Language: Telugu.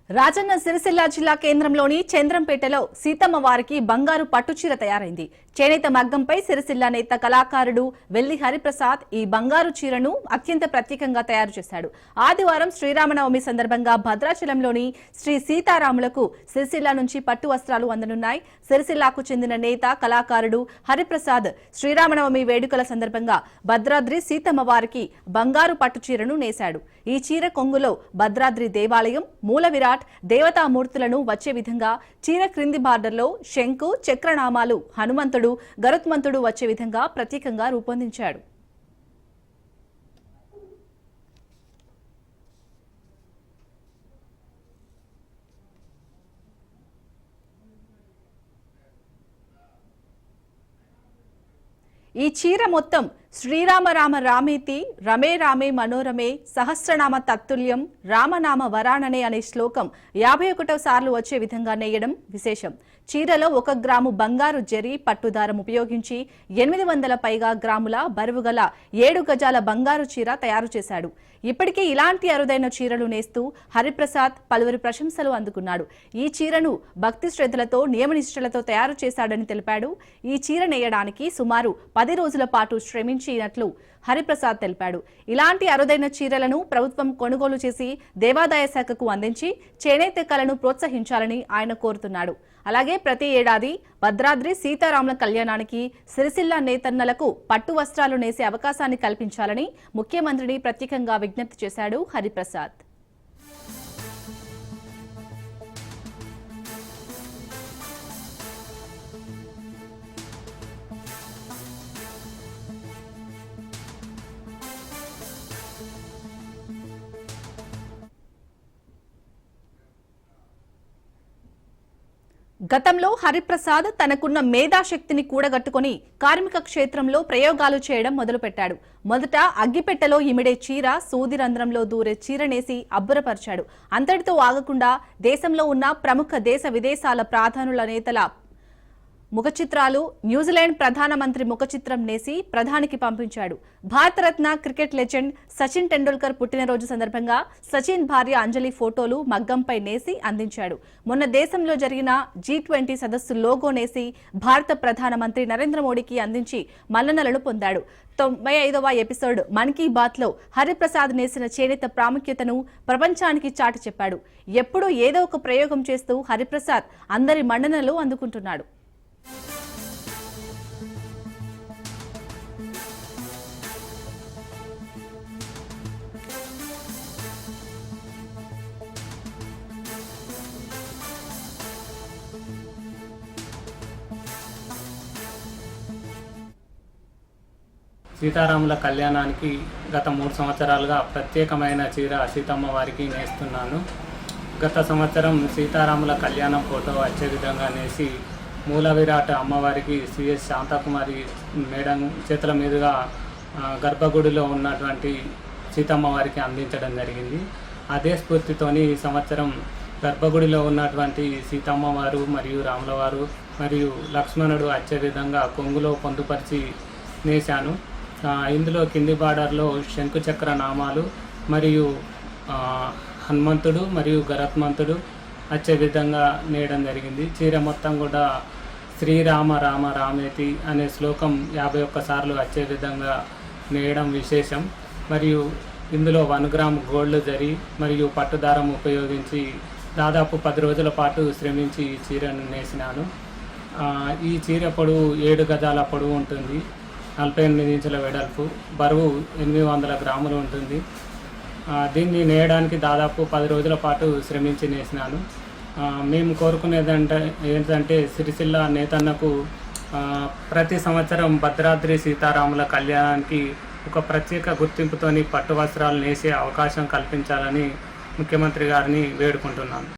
రాజన్న సిరిసిల్ల జిల్లా కేంద్రంలోని చంద్రంపేటలో సీతమ్మ వారికి బంగారు పట్టుచీర తయారైంది. చేనేత మగ్గంపై సిరిసిల్ల నేత కళాకారుడు వెల్లి హరిప్రసాద్ ఈ బంగారు చీరను అత్యంత ప్రత్యేకంగా తయారు చేశాడు. ఆదివారం శ్రీరామనవమి సందర్భంగా భద్రాచలంలోని శ్రీ సీతారాములకు సిరిసిల్ల నుంచి పట్టు వస్త్రాలు అందనున్నాయి. సిరిసిల్లాకు చెందిన నేత కళాకారుడు హరిప్రసాద్ శ్రీరామనవమి వేడుకల సందర్భంగా భద్రాద్రి సీతమ్మ వారికి బంగారు పట్టుచీరను నేశాడు. ఈ చీర కొంగులో భద్రాద్రి దేవాలయం, మూల విరాట్ దేవతామూర్తులను వచ్చే విధంగా, చీర క్రింది బార్డర్లో శంకు, చక్రనామాలు, హనుమంతుడు, గరుత్మంతుడు వచ్చే విధంగా ప్రత్యేకంగా రూపొందించాడు. ఈ చీర మొత్తం శ్రీరామ రామ రామేతి రమే రామే మనోరమే సహస్రనామ తత్తుల్యం రామనామ వరాణనే అనే శ్లోకం 51 సార్లు వచ్చే విధంగా నేయడం విశేషం. చీరలో 1 గ్రాము బంగారు జరీ పట్టుదారం ఉపయోగించి 800 పైగా గ్రాముల బరువుగల 7 గజాల బంగారు చీర తయారు చేశాడు. ఇప్పటికే ఇలాంటి అరుదైన చీరలు నేస్తూ హరిప్రసాద్ పలువురి ప్రశంసలు అందుకున్నాడు. ఈ చీరను భక్తి శ్రద్ధలతో నియమనిష్టలతో తయారు చేశాడని తెలిపాడు. ఈ చీర నేయడానికి సుమారు 10 రోజుల పాటు శ్రమించినట్లు హరిప్రసాద్ తెలిపాడు. ఇలాంటి అరుదైన చీరలను ప్రభుత్వం కొనుగోలు చేసి దేవాదాయ శాఖకు అందించి చేనేత కళను ప్రోత్సహించాలని ఆయన కోరుతున్నాడు. అలాగే ప్రతి ఏడాది భద్రాద్రి సీతారాముల కళ్యాణానికి సిరిసిల్ల నేతన్నలకు పట్టు వస్త్రాలు నేసే అవకాశాన్ని కల్పించాలని ముఖ్యమంత్రిని ప్రత్యేకంగా విజ్ఞప్తి చేశాడు హరిప్రసాద్. గతంలో హరిప్రసాద్ తనకున్న మేధాశక్తిని కూడగట్టుకుని కార్మిక క్షేత్రంలో ప్రయోగాలు చేయడం మొదలుపెట్టాడు. మొదట అగ్గిపెట్టెలో ఇమిడే చీర, సూది రంధ్రంలో దూరే చీరనేసి అబ్బురపరిచాడు. అంతటితో ఆగకుండా దేశంలో ఉన్న ప్రముఖ దేశ విదేశాల ప్రాధానుల నేతల ముఖ చిత్రాలు, న్యూజిలాండ్ ప్రధానమంత్రి ముఖ చిత్రం నేసి ప్రధానికి పంపించాడు. భారతరత్న క్రికెట్ లెజెండ్ సచిన్ టెండూల్కర్ పుట్టినరోజు సందర్భంగా సచిన్ భార్య అంజలి ఫోటోలు మగ్గంపై నేసి అందించాడు. మొన్న దేశంలో జరిగిన G20 సదస్సు లోగో నేసి భారత ప్రధానమంత్రి నరేంద్ర మోడీకి అందించి మన్ననలను పొందాడు. 95వ ఎపిసోడ్ మన్ కీ బాత్ లో హరిప్రసాద్ నేసిన చేనేత ప్రాముఖ్యతను ప్రపంచానికి చాటి చెప్పాడు. ఎప్పుడూ ఏదో ఒక ప్రయోగం చేస్తూ హరిప్రసాద్ అందరి మన్ననలు అందుకుంటున్నాడు. సీతారాముల కళ్యాణానికి గత 3 సంవత్సరాలుగా ప్రత్యేకమైన చీర సీతమ్మ వారికి నేస్తున్నాను. గత సంవత్సరం సీతారాముల కళ్యాణం ఫోటో వచ్చే విధంగా నేసి మూల విరాట్ అమ్మవారికి సిఎస్ శాంతకుమారి మేడం చేతుల మీదుగా గర్భగుడిలో ఉన్నటువంటి సీతమ్మ వారికి అందించడం జరిగింది. అదే స్ఫూర్తితోని ఈ సంవత్సరం గర్భగుడిలో ఉన్నటువంటి సీతమ్మ వారు మరియు రాముల వారు మరియు లక్ష్మణుడు వచ్చే విధంగా కొంగులో పొందుపరిచి నేశాను. ఇందులో కింది బార్డర్లో శంకుచక్ర నామాలు మరియు హనుమంతుడు మరియు గరుత్మంతుడు వచ్చే విధంగా నేయడం జరిగింది. చీర మొత్తం కూడా శ్రీరామ రామ రామేతి అనే శ్లోకం 51 సార్లు వచ్చే విధంగా నేయడం విశేషం. మరియు ఇందులో 1 గ్రామ్ గోల్డ్ జరీ మరియు పట్టుదారం ఉపయోగించి దాదాపు 10 రోజుల పాటు శ్రమించి ఈ చీరను నేసినాను. ఈ చీర పొడవు 7 గజాల పొడవు ఉంటుంది, 48 ఇంచుల వెడల్పు, బరువు 800 గ్రాములు ఉంటుంది. దీన్ని నేయడానికి దాదాపు 10 రోజుల పాటు శ్రమించి నేసినాను. మేము కోరుకునేది ఏంటంటే సిరిసిల్ల నేతన్నకు ప్రతి సంవత్సరం భద్రాద్రి సీతారాముల కళ్యాణానికి ఒక ప్రత్యేక గుర్తింపుతోని పట్టు వస్త్రాలు నేసే అవకాశం కల్పించాలని ముఖ్యమంత్రి గారిని వేడుకుంటున్నాను.